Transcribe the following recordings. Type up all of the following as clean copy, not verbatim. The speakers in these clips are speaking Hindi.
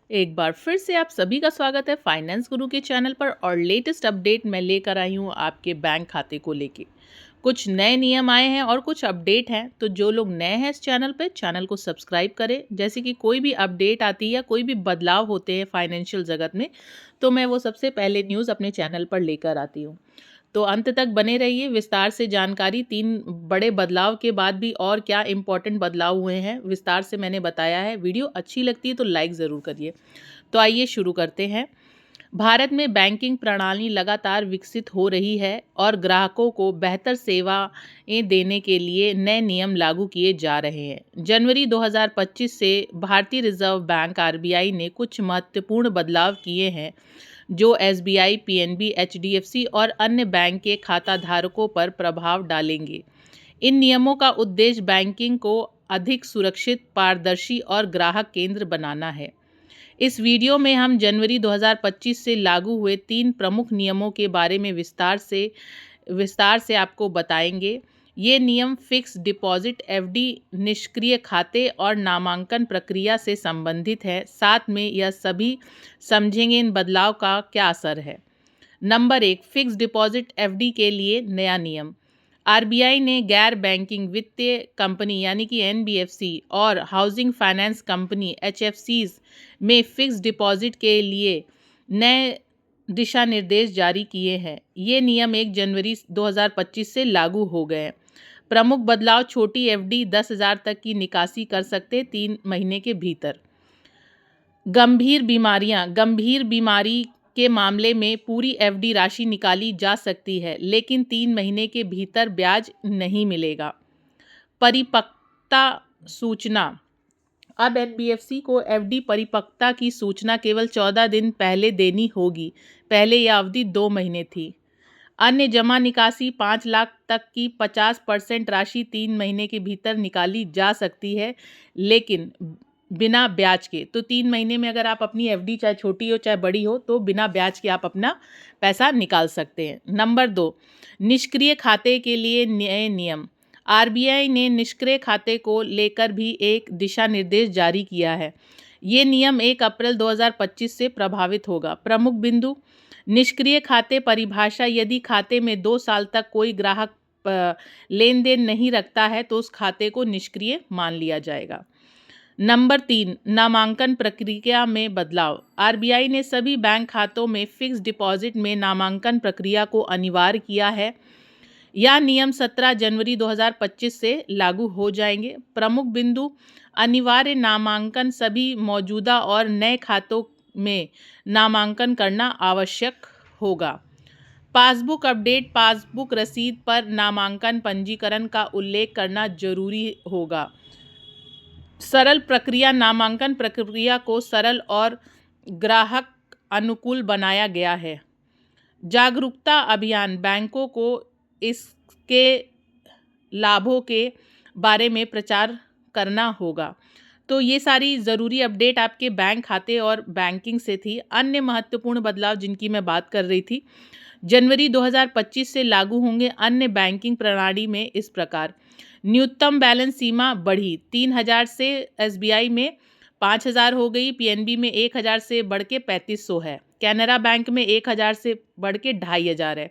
एक बार फिर से आप सभी का स्वागत है फाइनेंस गुरु के चैनल पर। और लेटेस्ट अपडेट मैं लेकर आई हूँ आपके बैंक खाते को लेके। कुछ नए नियम आए हैं और कुछ अपडेट हैं, तो जो लोग नए हैं इस चैनल पे, चैनल को सब्सक्राइब करें। जैसे कि कोई भी अपडेट आती है या कोई भी बदलाव होते हैं फाइनेंशियल जगत में, तो मैं वो सबसे पहले न्यूज़ अपने चैनल पर लेकर आती हूँ। तो अंत तक बने रहिए, विस्तार से जानकारी। 3 बड़े बदलाव के बाद भी और क्या इम्पोर्टेंट बदलाव हुए हैं, विस्तार से मैंने बताया है। वीडियो अच्छी लगती है तो लाइक ज़रूर करिए। तो आइए शुरू करते हैं। भारत में बैंकिंग प्रणाली लगातार विकसित हो रही है और ग्राहकों को बेहतर सेवाएं देने के लिए नए नियम लागू किए जा रहे हैं। जनवरी 2025 से भारतीय रिजर्व बैंक आरबीआई ने कुछ महत्वपूर्ण बदलाव किए हैं, जो एसबीआई, पीएनबी, एचडीएफसी और अन्य बैंक के खाता धारकों पर प्रभाव डालेंगे। इन नियमों का उद्देश्य बैंकिंग को अधिक सुरक्षित, पारदर्शी और ग्राहक केंद्र बनाना है। इस वीडियो में हम जनवरी 2025 से लागू हुए 3 प्रमुख नियमों के बारे में विस्तार से आपको बताएंगे। ये नियम फिक्स डिपॉजिट, एफडी, निष्क्रिय खाते और नामांकन प्रक्रिया से संबंधित है। साथ में यह सभी समझेंगे इन बदलाव का क्या असर है। नंबर 1, फिक्स डिपॉजिट एफडी के लिए नया नियम। आरबीआई ने गैर बैंकिंग वित्तीय कंपनी यानी कि एनबीएफसी और हाउसिंग फाइनेंस कंपनी एचएफसीज में फिक्स डिपॉजिट के लिए नए दिशा निर्देश जारी किए हैं। ये नियम 1 जनवरी 2025 से लागू हो गए हैं। प्रमुख बदलाव: छोटी एफडी 10,000 तक की निकासी कर सकते 3 महीने के भीतर। गंभीर बीमारी के मामले में पूरी एफडी राशि निकाली जा सकती है, लेकिन 3 महीने के भीतर ब्याज नहीं मिलेगा। परिपक्वता सूचना: अब एनबीएफसी को एफडी परिपक्वता की सूचना केवल 14 दिन पहले देनी होगी। पहले यह अवधि 2 महीने थी। अन्य जमा निकासी: 5 लाख तक की 50% राशि 3 महीने के भीतर निकाली जा सकती है, लेकिन बिना ब्याज के। तो 3 महीने में अगर आप अपनी एफडी चाहे छोटी हो चाहे बड़ी हो, तो बिना ब्याज के आप अपना पैसा निकाल सकते हैं। नंबर 2, निष्क्रिय खाते के लिए नए नियम। आरबीआई ने निष्क्रिय खाते को लेकर भी एक दिशा निर्देश जारी किया है। ये नियम 1 अप्रैल 2025 से प्रभावित होगा। प्रमुख बिंदु: निष्क्रिय खाते परिभाषा: यदि खाते में 2 साल तक कोई ग्राहक लेन देन नहीं रखता है, तो उस खाते को निष्क्रिय मान लिया जाएगा। नंबर 3, नामांकन प्रक्रिया में बदलाव। आरबीआई ने सभी बैंक खातों में फिक्स डिपॉजिट में नामांकन प्रक्रिया को अनिवार्य किया है। यह नियम 17 जनवरी 2025 से लागू हो जाएंगे। प्रमुख बिंदु: अनिवार्य नामांकन: सभी मौजूदा और नए खातों में नामांकन करना आवश्यक होगा। पासबुक अपडेट: पासबुक रसीद पर नामांकन पंजीकरण का उल्लेख करना जरूरी होगा। सरल प्रक्रिया: नामांकन प्रक्रिया को सरल और ग्राहक अनुकूल बनाया गया है। जागरूकता अभियान: बैंकों को इसके लाभों के बारे में प्रचार करना होगा। तो ये सारी ज़रूरी अपडेट आपके बैंक खाते और बैंकिंग से थी। अन्य महत्वपूर्ण बदलाव जिनकी मैं बात कर रही थी, जनवरी 2025 से लागू होंगे अन्य बैंकिंग प्रणाली में इस प्रकार। न्यूनतम बैलेंस सीमा बढ़ी, 3,000 से एसबीआई में 5,000 हो गई, पीएनबी में 1,000 से बढ़ के 3,500 है, कैनरा बैंक में 1,000 से बढ़ के 2,500 है।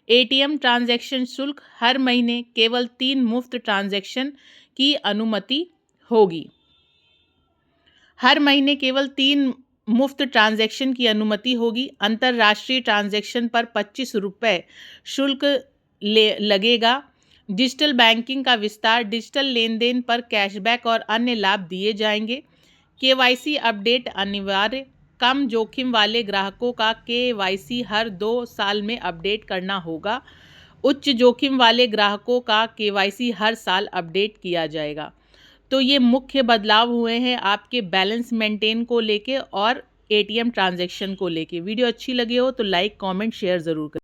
एटीएम ट्रांजैक्शन शुल्क: हर महीने केवल 3 मुफ्त ट्रांजैक्शन की अनुमति होगी। हर महीने केवल 3 मुफ्त ट्रांजैक्शन की अनुमति होगी। अंतर्राष्ट्रीय ट्रांजैक्शन पर 25 रुपये शुल्क लगेगा। डिजिटल बैंकिंग का विस्तार: डिजिटल लेन देन पर कैशबैक और अन्य लाभ दिए जाएंगे। केवाईसी अपडेट अनिवार्य: कम जोखिम वाले ग्राहकों का केवाईसी हर 2 साल में अपडेट करना होगा। उच्च जोखिम वाले ग्राहकों का केवाईसी हर साल अपडेट किया जाएगा। तो ये मुख्य बदलाव हुए हैं आपके बैलेंस मेंटेन को लेके और एटीएम ट्रांजैक्शन को लेके। वीडियो अच्छी लगी हो तो लाइक, कमेंट, शेयर ज़रूर करें।